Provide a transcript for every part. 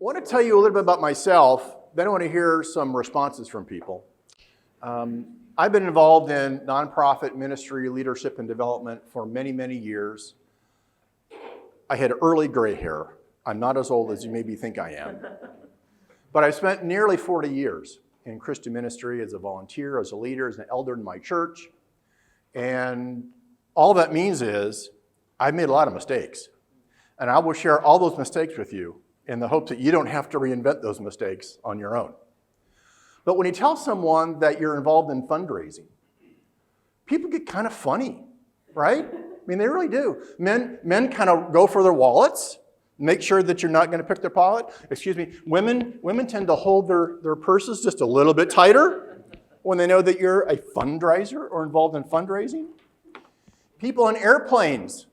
want to tell you a little bit about myself, then I want to hear some responses from people. I've been involved in nonprofit ministry, leadership, and development for many, many years. I had early gray hair. I'm not as old as you maybe think I am. But I've spent nearly 40 years in Christian ministry as a volunteer, as a leader, as an elder in my church. And all that means is I've made a lot of mistakes. And I will share all those mistakes with you in the hope that you don't have to reinvent those mistakes on your own. But when you tell someone that you're involved in fundraising, people get kind of funny, right? I mean, they really do. Men kind of go for their wallets, make sure that you're not going to pick their pocket. Excuse me, women tend to hold their purses just a little bit tighter when they know that you're a fundraiser or involved in fundraising. People on airplanes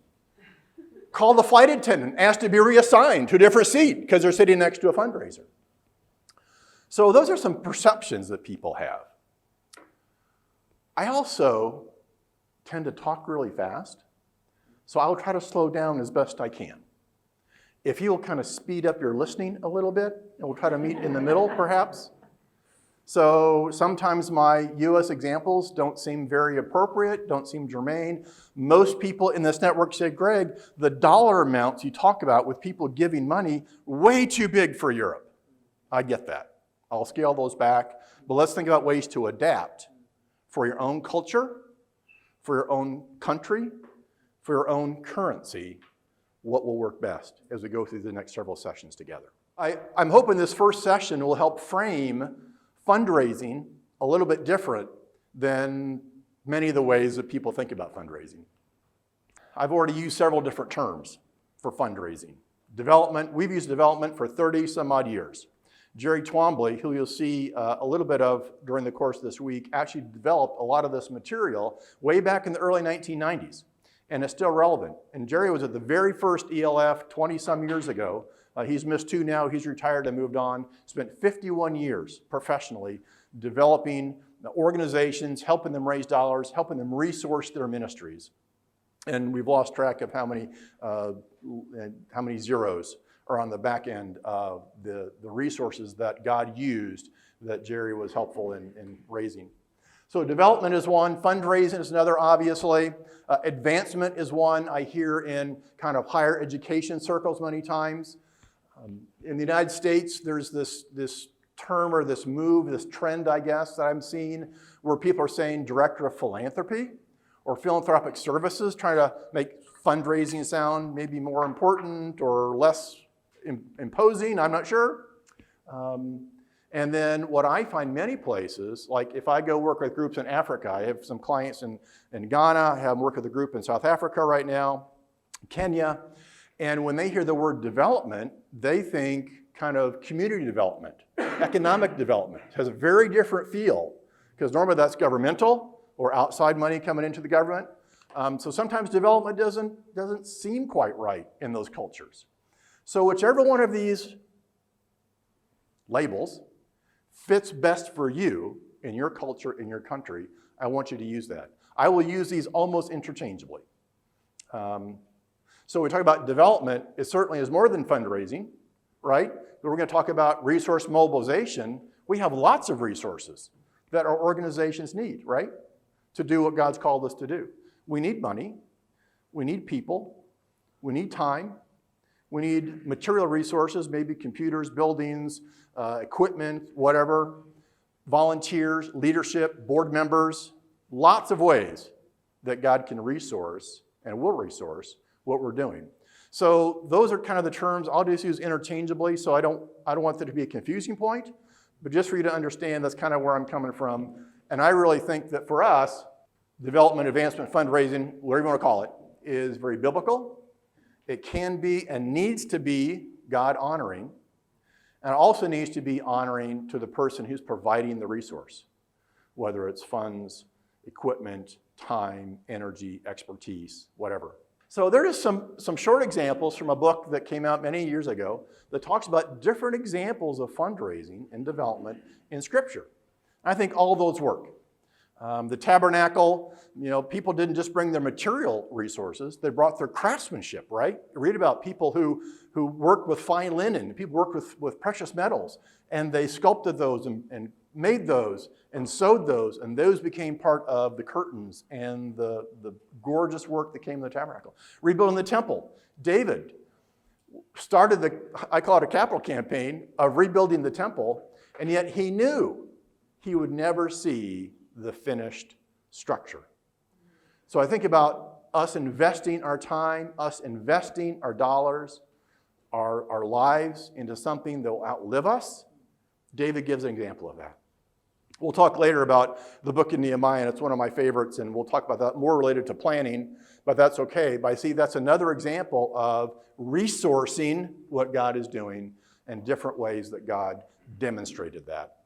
call the flight attendant, ask to be reassigned to a different seat because they're sitting next to a fundraiser. So those are some perceptions that people have. I also tend to talk really fast, so I'll try to slow down as best I can. If you'll kind of speed up your listening a little bit, and we'll try to meet in the middle, perhaps. So sometimes my U.S. examples don't seem very appropriate, don't seem germane. Most people in this network say, Greg, the dollar amounts you talk about with people giving money, way too big for Europe. I get that. I'll scale those back. But let's think about ways to adapt for your own culture, for your own country, for your own currency, what will work best as we go through the next several sessions together. I'm hoping this first session will help frame fundraising a little bit different than many of the ways that people think about fundraising. I've already used several different terms for fundraising. Development, we've used development for 30 some odd years. Jerry Twombly, who you'll see a little bit of during the course of this week, actually developed a lot of this material way back in the early 1990s, and it's still relevant. And Jerry was at the very first ELF 20 some years ago. He's missed 2 now, he's retired and moved on. Spent 51 years professionally developing organizations, helping them raise dollars, helping them resource their ministries. And we've lost track of how many zeros are on the back end of the resources that God used that Jerry was helpful in raising. So development is one, fundraising is another, obviously. Advancement is one I hear in kind of higher education circles many times. In the United States, there's this term or this move, this trend, I guess, that I'm seeing where people are saying director of philanthropy or philanthropic services, trying to make fundraising sound maybe more important or less imposing, I'm not sure. And then what I find many places, like if I go work with groups in Africa, I have some clients in Ghana, I have work with a group in South Africa right now, Kenya, and when they hear the word development, they think kind of community development, economic development. It has a very different feel, because normally that's governmental or outside money coming into the government. So sometimes development doesn't seem quite right in those cultures. So whichever one of these labels fits best for you in your culture, in your country, I want you to use that. I will use these almost interchangeably. So we talk about development, it certainly is more than fundraising, right? But we're going to talk about resource mobilization. We have lots of resources that our organizations need, right? To do what God's called us to do. We need money, we need people, we need time, we need material resources, maybe computers, buildings, equipment, whatever, volunteers, leadership, board members, lots of ways that God can resource and will resource what we're doing. So those are kind of the terms I'll just use interchangeably, so I don't want that to be a confusing point, but just for you to understand that's kind of where I'm coming from. And I really think that for us, development, advancement, fundraising, whatever you want to call it, is very biblical. It can be and needs to be God honoring, and also needs to be honoring to the person who's providing the resource, whether it's funds, equipment, time, energy, expertise, whatever. So there is some short examples from a book that came out many years ago that talks about different examples of fundraising and development in Scripture. I think all of those work. The tabernacle, people didn't just bring their material resources, they brought their craftsmanship, right? You read about people who worked with fine linen, people worked with precious metals, and they sculpted those and made those and sewed those, and those became part of the curtains and the gorgeous work that came in the tabernacle. Rebuilding the temple. David started I call it a capital campaign of rebuilding the temple, and yet he knew he would never see the finished structure. So I think about us investing our time, us investing our dollars, our lives into something that will outlive us. David gives an example of that. We'll talk later about the book of Nehemiah, and it's one of my favorites, and we'll talk about that more related to planning, but that's okay. But I see that's another example of resourcing what God is doing and different ways that God demonstrated that.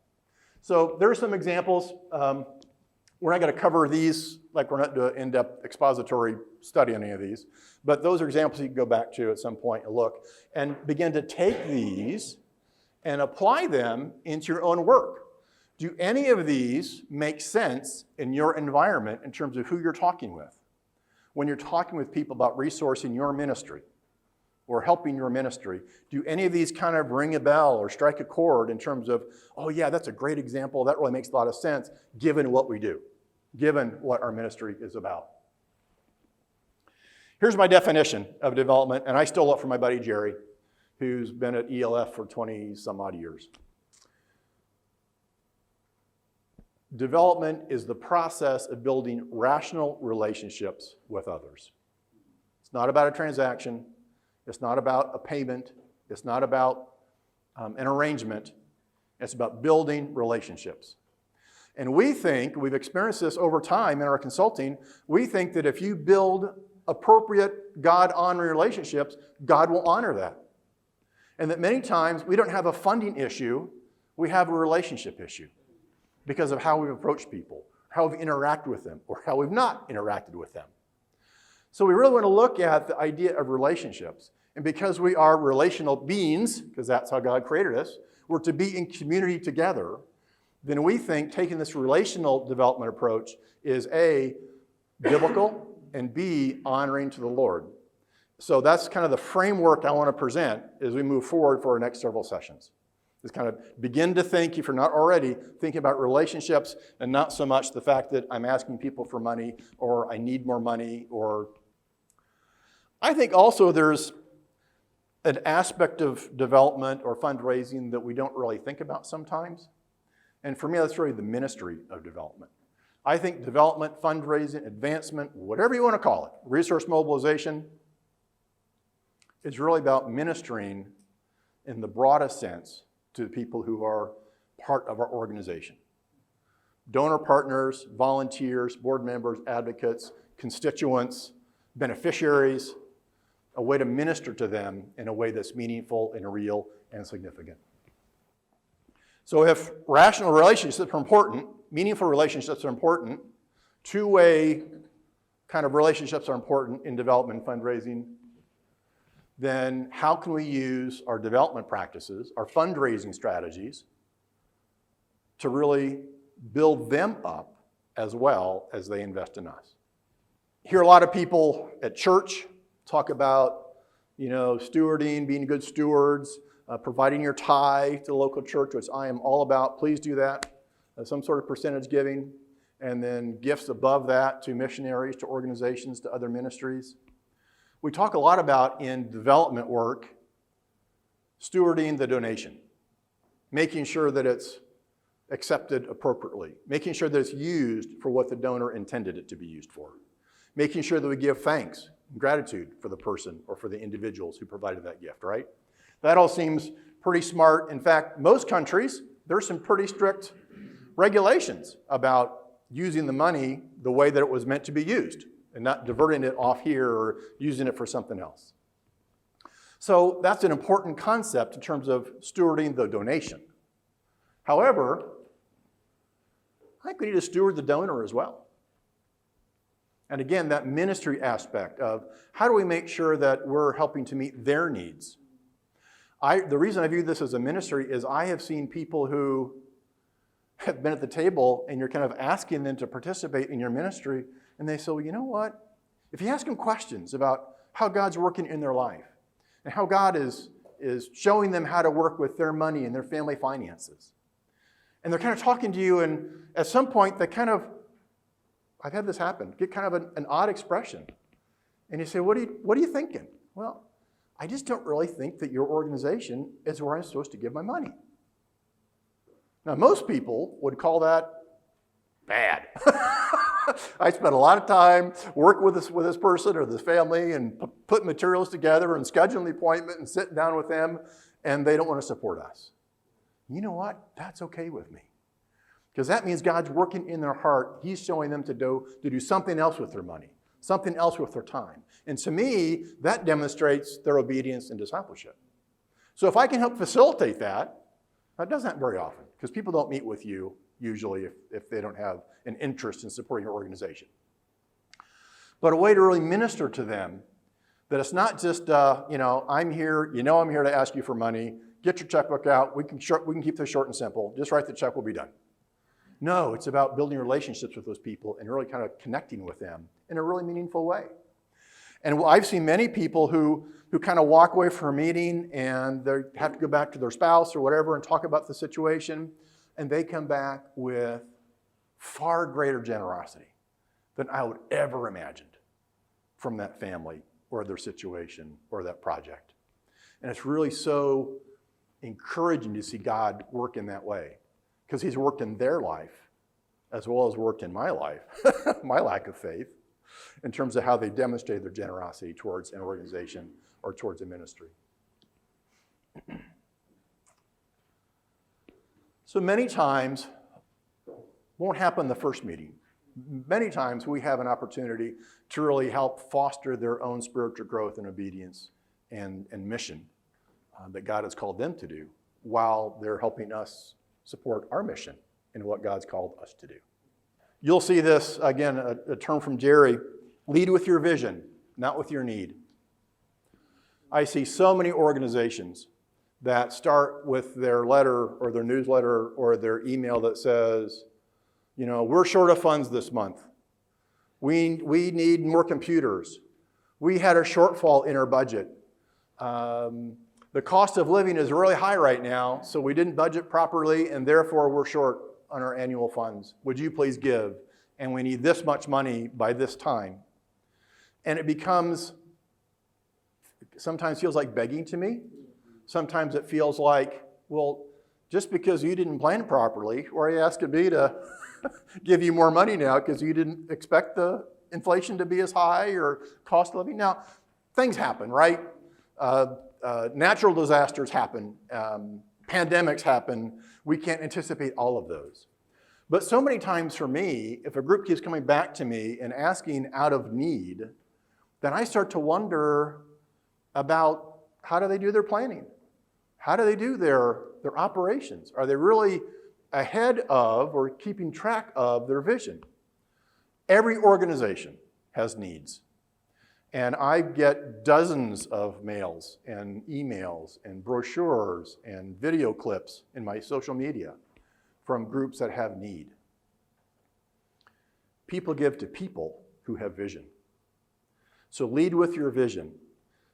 So there are some examples. We're not going to cover these, like we're not doing an in-depth expository study on any of these, but those are examples you can go back to at some point and look and begin to take these and apply them into your own work. Do any of these make sense in your environment in terms of who you're talking with? When you're talking with people about resourcing your ministry or helping your ministry, do any of these kind of ring a bell or strike a chord in terms of, oh yeah, that's a great example, that really makes a lot of sense given what we do, given what our ministry is about? Here's my definition of development, and I stole it from my buddy Jerry, who's been at ELF for 20 some odd years. Development is the process of building rational relationships with others. It's not about a transaction. It's not about a payment. It's not about an arrangement. It's about building relationships. And we think, we've experienced this over time in our consulting, we think that if you build appropriate God-honoring relationships, God will honor that. And that many times we don't have a funding issue, we have a relationship issue because of how we've approached people, how we've interacted with them, or how we've not interacted with them. So we really want to look at the idea of relationships. And because we are relational beings, because that's how God created us, we're to be in community together, then we think taking this relational development approach is A, biblical, and B, honoring to the Lord. So that's kind of the framework I want to present as we move forward for our next several sessions. Just kind of begin to think, if you're not already, thinking about relationships and not so much the fact that I'm asking people for money or I need more money. Or I think also there's an aspect of development or fundraising that we don't really think about sometimes. And for me, that's really the ministry of development. I think development, fundraising, advancement, whatever you want to call it, resource mobilization, is really about ministering in the broadest sense to the people who are part of our organization. Donor partners, volunteers, board members, advocates, constituents, beneficiaries, a way to minister to them in a way that's meaningful and real and significant. So if rational relationships are important, meaningful relationships are important, two-way kind of relationships are important in development and fundraising, then how can we use our development practices, our fundraising strategies, to really build them up as well as they invest in us? Hear a lot of people at church talk about, stewarding, being good stewards, providing your tithe to the local church, which I am all about. Please do that. Some sort of percentage giving, and then gifts above that to missionaries, to organizations, to other ministries. We talk a lot about in development work, stewarding the donation, making sure that it's accepted appropriately, making sure that it's used for what the donor intended it to be used for, making sure that we give thanks and gratitude for the person or for the individuals who provided that gift, right? That all seems pretty smart. In fact, most countries, there's some pretty strict regulations about using the money the way that it was meant to be used, and not diverting it off here or using it for something else. So that's an important concept in terms of stewarding the donation. However, I think we need to steward the donor as well. And again, that ministry aspect of how do we make sure that we're helping to meet their needs? The reason I view this as a ministry is I have seen people who have been at the table and you're kind of asking them to participate in your ministry, and they say, well, you know what? If you ask them questions about how God's working in their life and how God is showing them how to work with their money and their family finances, and they're kind of talking to you, and at some point they kind of, I've had this happen, get kind of an odd expression. And you say, what are you thinking? Well, I just don't really think that your organization is where I'm supposed to give my money. Now, most people would call that bad. I spent a lot of time working with this person or this family and putting materials together and scheduling the appointment and sitting down with them, and they don't want to support us. You know what? That's okay with me. Because that means God's working in their heart. He's showing them to do something else with their money, something else with their time. And to me, that demonstrates their obedience and discipleship. So if I can help facilitate that, that doesn't happen very often, because people don't meet with you usually if they don't have an interest in supporting your organization. But a way to really minister to them, that it's not just, I'm here, I'm here to ask you for money, get your checkbook out, we can keep this short and simple, just write the check, we'll be done. No, it's about building relationships with those people and really kind of connecting with them in a really meaningful way. And I've seen many people who kind of walk away from a meeting and they have to go back to their spouse or whatever and talk about the situation, and they come back with far greater generosity than I would ever imagined from that family or their situation or that project. And it's really so encouraging to see God work in that way, because he's worked in their life as well as worked in my life, my lack of faith, in terms of how they demonstrate their generosity towards an organization or towards a ministry. So many times, won't happen the first meeting. Many times we have an opportunity to really help foster their own spiritual growth and obedience and mission that God has called them to do, while they're helping us support our mission and what God's called us to do. You'll see this, again, a term from Jerry, lead with your vision, not with your need. I see so many organizations that start with their letter or their newsletter or their email that says, we're short of funds this month. We need more computers. We had a shortfall in our budget. The cost of living is really high right now, so we didn't budget properly, and therefore we're short on our annual funds. Would you please give? And we need this much money by this time. And it sometimes feels like begging to me. Sometimes it feels like, well, just because you didn't plan properly, or you asked me to give you more money now because you didn't expect the inflation to be as high or cost of living. Now, things happen, right? Natural disasters happen. Pandemics happen. We can't anticipate all of those. But so many times for me, if a group keeps coming back to me and asking out of need, then I start to wonder about how do they do their planning? How do they do their operations? Are they really ahead of or keeping track of their vision? Every organization has needs. And I get dozens of mails and emails and brochures and video clips in my social media from groups that have need. People give to people who have vision. So lead with your vision.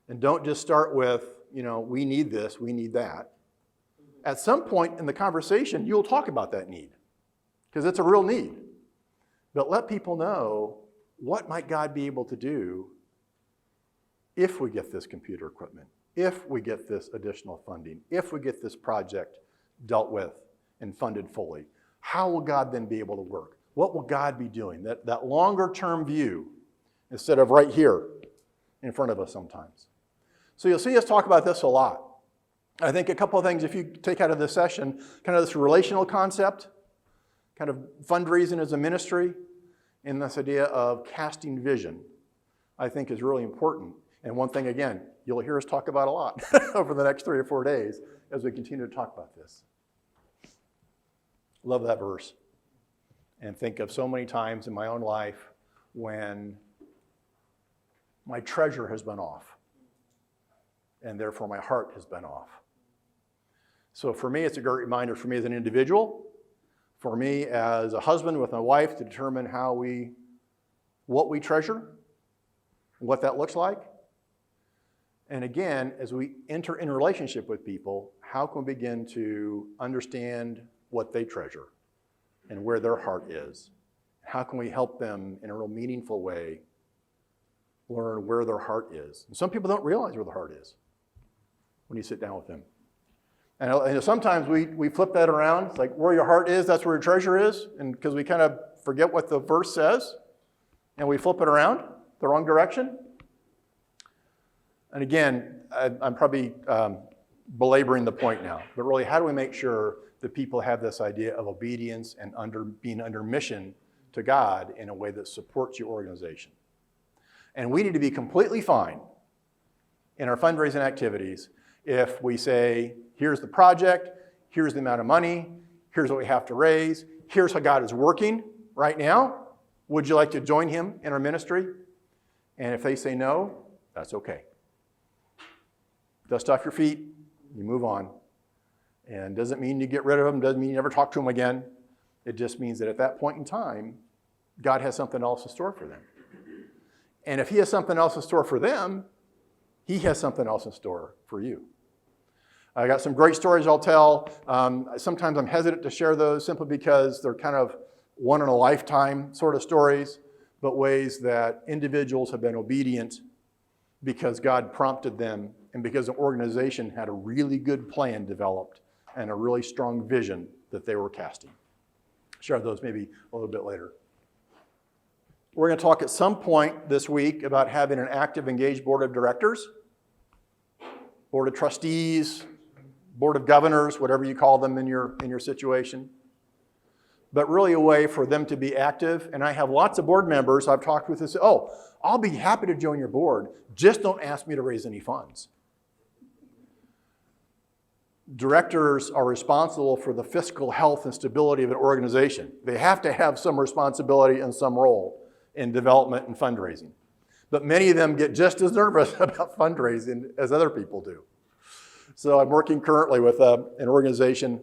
And don't just start with, we need this, we need that. At some point in the conversation, you'll talk about that need, because it's a real need. But let people know, what might God be able to do if we get this computer equipment, if we get this additional funding, if we get this project dealt with and funded fully? How will God then be able to work? What will God be doing? That longer term view, instead of right here in front of us sometimes. So you'll see us talk about this a lot. I think a couple of things, if you take out of this session, kind of this relational concept, kind of fundraising as a ministry, and this idea of casting vision, I think is really important. And one thing, again, you'll hear us talk about a lot over the next 3 or 4 days as we continue to talk about this. Love that verse. And think of so many times in my own life when my treasure has been off, and therefore my heart has been off. So for me, it's a great reminder for me as an individual, for me as a husband with my wife to determine what we treasure, what that looks like. And again, as we enter in relationship with people, how can we begin to understand what they treasure and where their heart is? How can we help them in a real meaningful way learn where their heart is? And some people don't realize where their heart is when you sit down with them. And sometimes we flip that around. It's like where your heart is, that's where your treasure is. And because we kind of forget what the verse says, and we flip it around the wrong direction. And again, I'm probably belaboring the point now, but really, how do we make sure that people have this idea of obedience and being under mission to God in a way that supports your organization? And we need to be completely fine in our fundraising activities if we say, here's the project, here's the amount of money, here's what we have to raise, here's how God is working right now. Would you like to join him in our ministry? And if they say no, that's okay. Dust off your feet, you move on. And doesn't mean you get rid of them, doesn't mean you never talk to them again. It just means that at that point in time, God has something else in store for them. And if he has something else in store for them, he has something else in store for you. I got some great stories I'll tell. Sometimes I'm hesitant to share those simply because they're kind of one-in-a-lifetime sort of stories, but ways that individuals have been obedient because God prompted them and because the organization had a really good plan developed and a really strong vision that they were casting. Share those maybe a little bit later. We're going to talk at some point this week about having an active, engaged board of directors, board of trustees, board of governors, whatever you call them in your situation. But really a way for them to be active. And I have lots of board members I've talked with who say, oh, I'll be happy to join your board. Just don't ask me to raise any funds. Directors are responsible for the fiscal health and stability of an organization. They have to have some responsibility and some role in development and fundraising. But many of them get just as nervous about fundraising as other people do. So I'm working currently with an organization,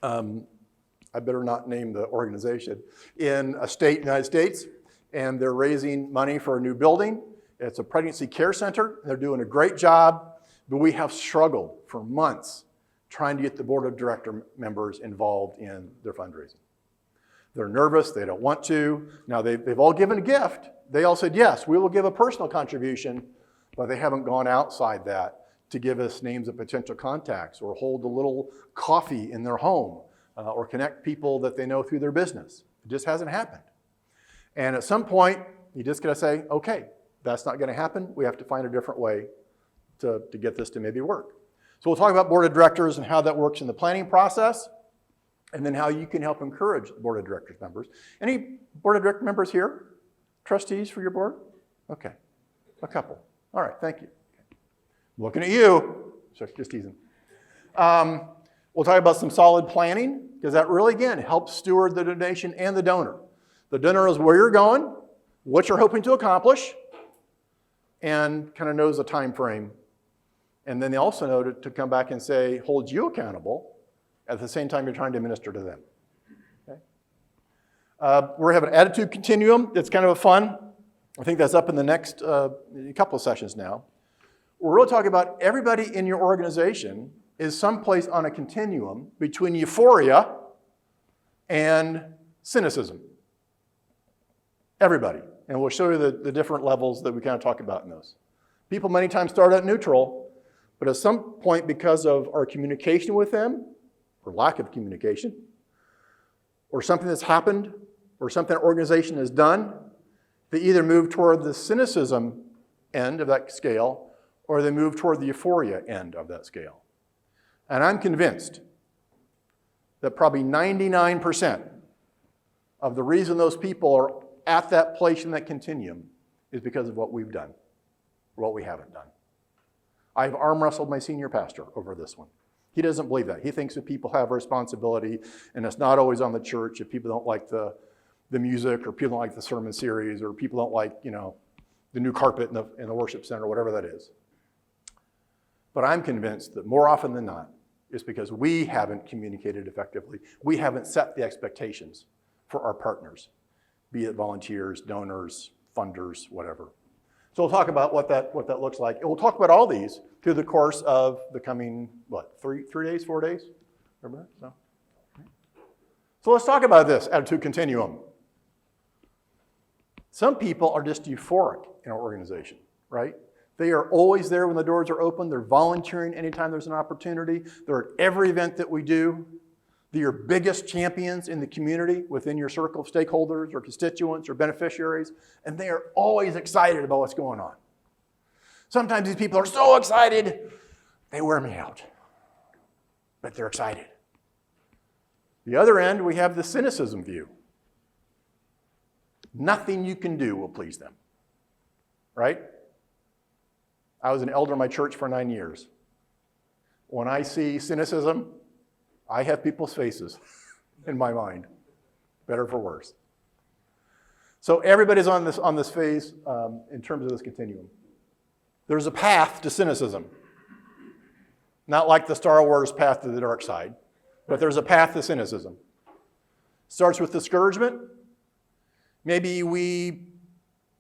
I better not name the organization, in a state in the United States, and they're raising money for a new building. It's a pregnancy care center. They're doing a great job, but we have struggled for months trying to get the board of director members involved in their fundraising. They're nervous, they don't want to. Now they've all given a gift. They all said, yes, we will give a personal contribution, but they haven't gone outside that to give us names of potential contacts or hold a little coffee in their home or connect people that they know through their business. It just hasn't happened. And at some point, you just gotta say, okay, that's not gonna happen. We have to find a different way to get this to maybe work. So we'll talk about board of directors and how that works in the planning process, and then how you can help encourage the board of directors members. Any board of director members here? Trustees for your board? Okay, a couple. All right, thank you. I'm looking at you, just teasing. We'll talk about some solid planning, because that really, again, helps steward the donation and the donor. The donor knows where you're going, what you're hoping to accomplish, and kind of knows the time frame. And then they also know to come back and say, hold you accountable at the same time you're trying to minister to them. Okay? We're having an attitude continuum. It's kind of a fun. I think that's up in the next couple of sessions now. We're really talking about everybody in your organization is someplace on a continuum between euphoria and cynicism. Everybody. And we'll show you the different levels that we kind of talk about in those. People many times start at neutral, but at some point, because of our communication with them, or lack of communication, or something that's happened, or something an organization has done, they either move toward the cynicism end of that scale, or they move toward the euphoria end of that scale. And I'm convinced that probably 99% of the reason those people are at that place in that continuum is because of what we've done, or what we haven't done. I've arm wrestled my senior pastor over this one. He doesn't believe that. He thinks that people have a responsibility, and it's not always on the church if people don't like the music, or people don't like the sermon series, or people don't like, the new carpet in the worship center, whatever that is. But I'm convinced that more often than not, It's because we haven't communicated effectively. We haven't set the expectations for our partners, be it volunteers, donors, funders, whatever. So we'll talk about what that looks like. And we'll talk about all these through the course of the coming, 3 days, 4 days? Remember that? So let's talk about this attitude continuum. Some people are just euphoric in our organization, right? They are always there when the doors are open. They're volunteering anytime there's an opportunity. They're at every event that we do. They're your biggest champions in the community within your circle of stakeholders or constituents or beneficiaries, and they are always excited about what's going on. Sometimes these people are so excited, they wear me out, but they're excited. The other end, we have the cynicism view. Nothing you can do will please them, right? I was an elder in my church for 9 years. When I see cynicism, I have people's faces in my mind, better for worse. So everybody's on this phase in terms of this continuum. There's a path to cynicism. Not like the Star Wars path to the dark side, but there's a path to cynicism. Starts with discouragement. Maybe we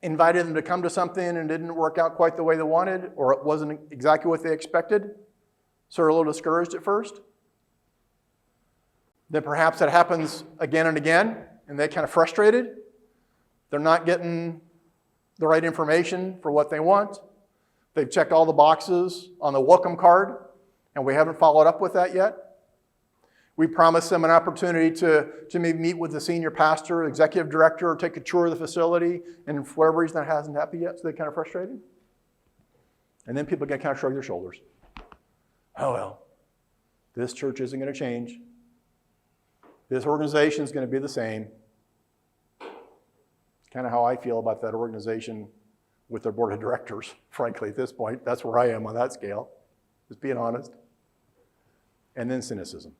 invited them to come to something and it didn't work out quite the way they wanted, or it wasn't exactly what they expected. So they're a little discouraged at first. Then perhaps that happens again and again, and they kind of frustrated. They're not getting the right information for what they want. They've checked all the boxes on the welcome card, and we haven't followed up with that yet. We promised them an opportunity to maybe meet with the senior pastor, executive director, or take a tour of the facility, and for whatever reason that hasn't happened yet, so they're kind of frustrated. And then people kind of shrug their shoulders. Oh well, this church isn't going to change. This organization is going to be the same. It's kind of how I feel about that organization with their board of directors, frankly, at this point. That's where I am on that scale, just being honest. And then cynicism.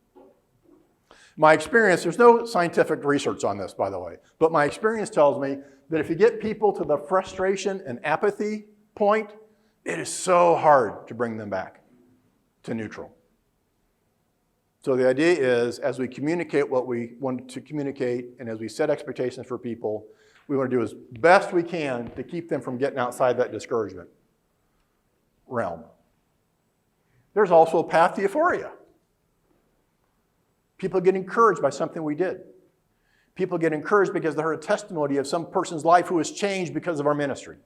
My experience, there's no scientific research on this, by the way, but my experience tells me that if you get people to the frustration and apathy point, it is so hard to bring them back to neutral. So the idea is, as we communicate what we want to communicate, and as we set expectations for people, we want to do as best we can to keep them from getting outside that discouragement realm. There's also a path to euphoria. People get encouraged by something we did. People get encouraged because they heard a testimony of some person's life who has changed because of our ministry.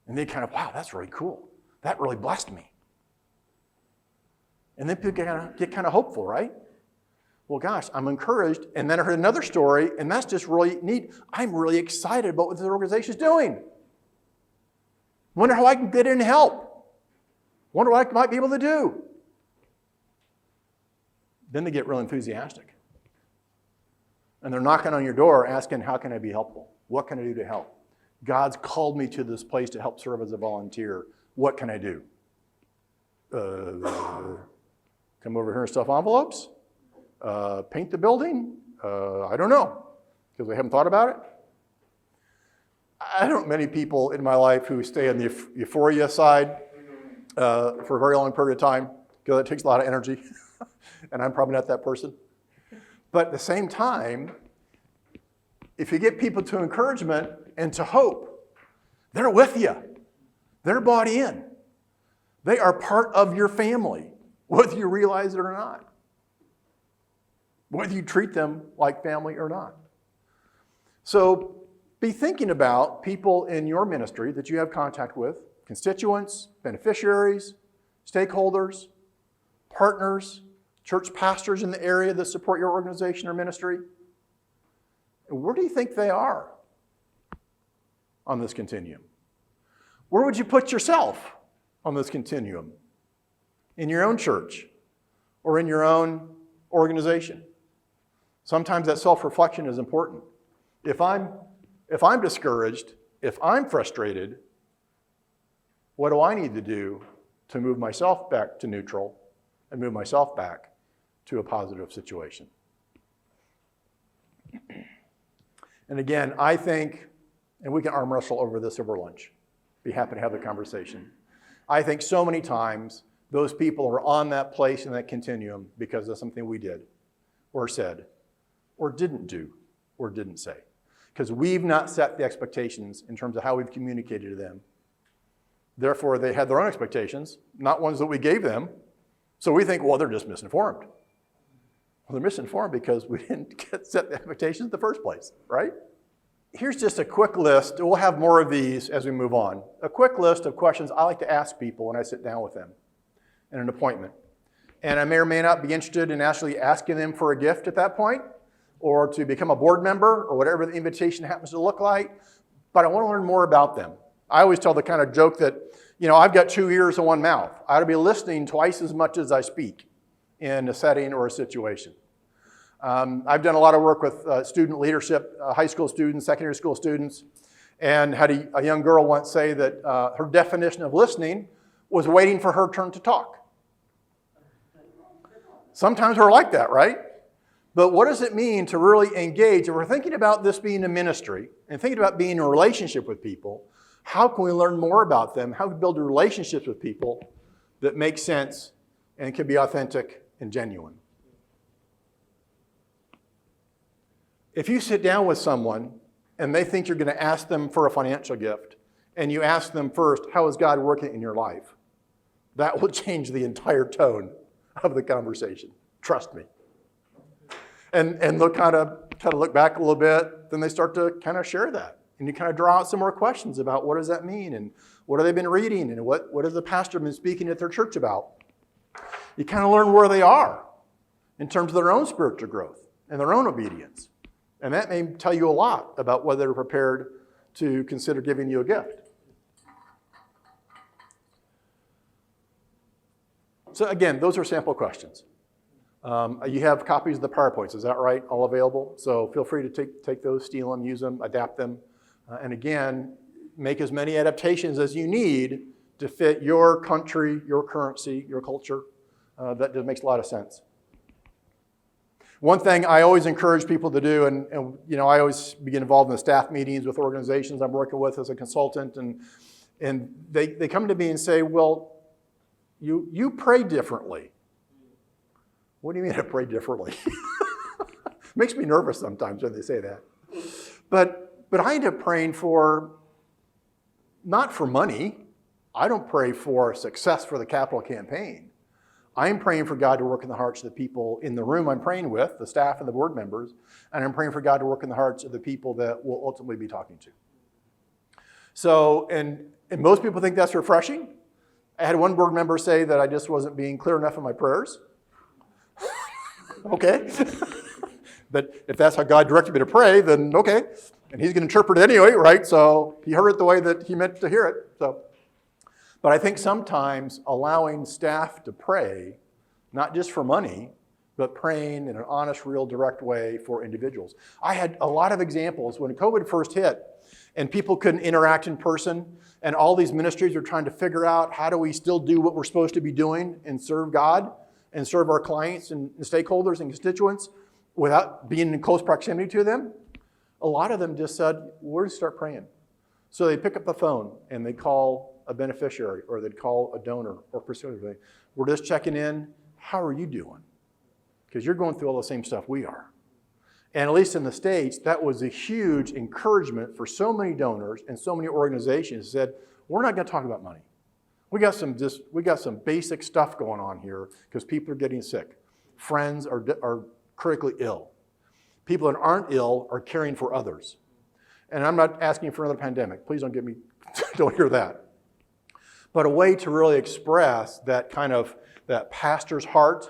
And they kind of, wow, that's really cool. That really blessed me. And then people get kind of hopeful, right? Well, gosh, I'm encouraged. And then I heard another story, and that's just really neat. I'm really excited about what this organization is doing. Wonder how I can get in and help. Wonder what I might be able to do. Then they get real enthusiastic. And they're knocking on your door asking, how can I be helpful? What can I do to help? God's called me to this place to help serve as a volunteer. What can I do? Come over here and stuff envelopes? Paint the building? I don't know, because we haven't thought about it. I don't know many people in my life who stay on the euphoria side for a very long period of time, because it takes a lot of energy. And I'm probably not that person. But at the same time, if you get people to encouragement and to hope, they're with you. They're bought in. They are part of your family, whether you realize it or not. Whether you treat them like family or not. So be thinking about people in your ministry that you have contact with, constituents, beneficiaries, stakeholders, partners, church pastors in the area that support your organization or ministry. And where do you think they are on this continuum? Where would you put yourself on this continuum? In your own church or in your own organization? Sometimes that self-reflection is important. If I'm discouraged, if I'm frustrated, what do I need to do to move myself back to neutral and move myself back to a positive situation? And again, I think, and we can arm wrestle over this over lunch, be happy to have the conversation. I think so many times those people are on that place in that continuum because of something we did or said or didn't do or didn't say. Because we've not set the expectations in terms of how we've communicated to them. Therefore, they had their own expectations, not ones that we gave them. So we think, well, they're just misinformed. Well, they're misinformed because we didn't set the expectations in the first place, right? Here's just a quick list. We'll have more of these as we move on. A quick list of questions I like to ask people when I sit down with them in an appointment. And I may or may not be interested in actually asking them for a gift at that point, or to become a board member, or whatever the invitation happens to look like, but I want to learn more about them. I always tell the kind of joke that, I've got 2 ears and 1 mouth. I ought to be listening twice as much as I speak in a setting or a situation. I've done a lot of work with student leadership, high school students, secondary school students, and had a young girl once say that her definition of listening was waiting for her turn to talk. Sometimes we're like that, right? But what does it mean to really engage? If we're thinking about this being a ministry and thinking about being in a relationship with people, how can we learn more about them? How can we build relationships with people that make sense and can be authentic and genuine? If you sit down with someone and they think you're going to ask them for a financial gift, and you ask them first, how is God working in your life? That will change the entire tone of the conversation. Trust me. And they'll kind of look back a little bit, then they start to kind of share that. And you kind of draw out some more questions about what does that mean, and what have they been reading, and what has the pastor been speaking at their church about. You kind of learn where they are in terms of their own spiritual growth and their own obedience. And that may tell you a lot about whether they're prepared to consider giving you a gift. So again, those are sample questions. You have copies of the PowerPoints, is that right? All available? So feel free to take those, steal them, use them, adapt them. And again, make as many adaptations as you need to fit your country, your currency, your culture. That makes a lot of sense. One thing I always encourage people to do, and I always get involved in the staff meetings with organizations I'm working with as a consultant, and they come to me and say, well, you pray differently. What do you mean I pray differently? Makes me nervous sometimes when they say that. But I end up praying not for money. I don't pray for success for the capital campaign. I'm praying for God to work in the hearts of the people in the room I'm praying with, the staff and the board members, and I'm praying for God to work in the hearts of the people that we'll ultimately be talking to. So, and most people think that's refreshing. I had one board member say that I just wasn't being clear enough in my prayers. Okay. But if that's how God directed me to pray, then okay. And he's going to interpret it anyway, right? So he heard it the way that he meant to hear it. But I think sometimes allowing staff to pray, not just for money, but praying in an honest, real, direct way for individuals. I had a lot of examples when COVID first hit and people couldn't interact in person, and all these ministries were trying to figure out how do we still do what we're supposed to be doing and serve God and serve our clients and stakeholders and constituents without being in close proximity to them. A lot of them just said, we're going to start praying. So they pick up the phone and they call a beneficiary, or they'd call a donor or pursue. We're just checking in. How are you doing? Because you're going through all the same stuff we are. And at least in the States, that was a huge encouragement for so many donors and so many organizations that said, we're not going to talk about money. We got some basic stuff going on here because people are getting sick. Friends are critically ill. People that aren't ill are caring for others. And I'm not asking for another pandemic. Please don't hear that. But a way to really express that that pastor's heart,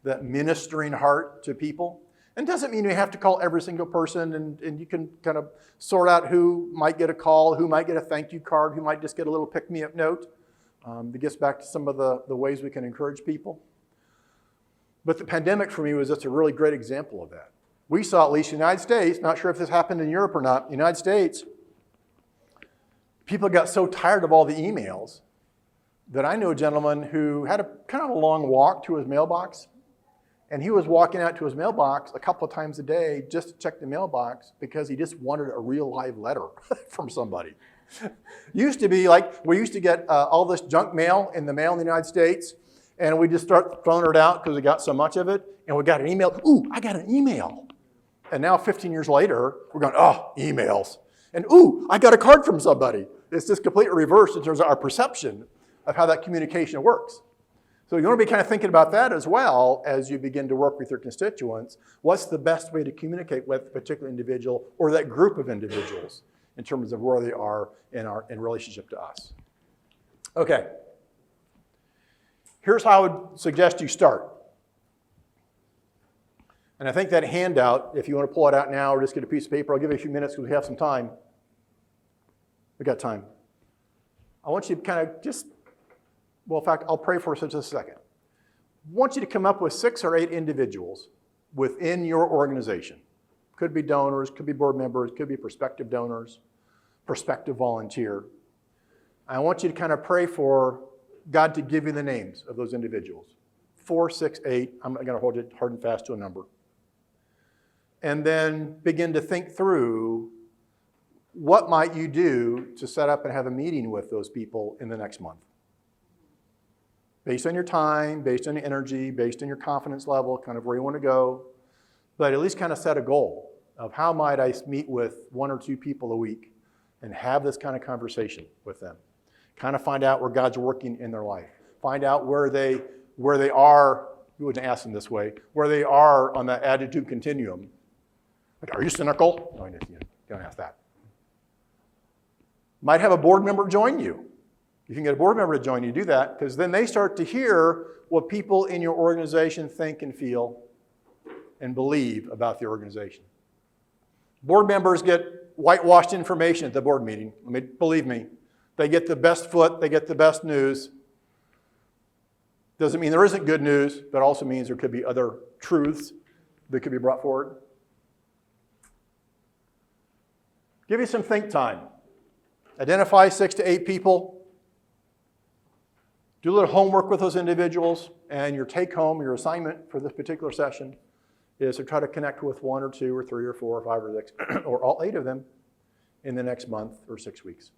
that ministering heart to people. And doesn't mean you have to call every single person, and you can kind of sort out who might get a call, who might get a thank you card, who might just get a little pick-me-up note. That gets back to some of the ways we can encourage people. But the pandemic for me was just a really great example of that. We saw, at least in the United States, not sure if this happened in Europe or not, United States, people got so tired of all the emails that I knew a gentleman who had a kind of a long walk to his mailbox, and he was walking out to his mailbox a couple of times a day just to check the mailbox because he just wanted a real live letter from somebody. Used to be like, we used to get all this junk mail in the United States, And we just start throwing it out because we got so much of it. And we got an email. Ooh, I got an email. And now 15 years later, we're going, oh, emails. And ooh, I got a card from somebody. It's just completely reversed in terms of our perception of how that communication works. So you want to be kind of thinking about that as well as you begin to work with your constituents. What's the best way to communicate with a particular individual or that group of individuals in terms of where they are in relationship to us? Okay. Here's how I would suggest you start. And I think that handout, if you want to pull it out now or just get a piece of paper, I'll give you a few minutes because we have some time. We got time. I want you to kind of just, well, in fact, I'll pray for us in just a second. I want you to come up with 6 or 8 individuals within your organization. Could be donors, could be board members, could be prospective donors, prospective volunteer. I want you to kind of pray for God to give you the names of those individuals. 4, 6, 8. I'm going to hold it hard and fast to a number. And then begin to think through what might you do to set up and have a meeting with those people in the next month. Based on your time, based on your energy, based on your confidence level, kind of where you want to go. But at least kind of set a goal of how might I meet with 1 or 2 people a week and have this kind of conversation with them. Kind of find out where God's working in their life. Find out where they are, you wouldn't ask them this way, where they are on that attitude continuum. Like, are you cynical? No, you don't ask that. Might have a board member join you. You can get a board member to join you, do that, because then they start to hear what people in your organization think and feel and believe about the organization. Board members get whitewashed information at the board meeting. Believe me, they get the best foot, they get the best news. Doesn't mean there isn't good news, but also means there could be other truths that could be brought forward. Give you some think time. Identify 6 to 8 people. Do a little homework with those individuals, and your take-home, your assignment for this particular session is to try to connect with 1 or 2 or 3 or 4 or 5 or 6 or all 8 of them in the next month or 6 weeks.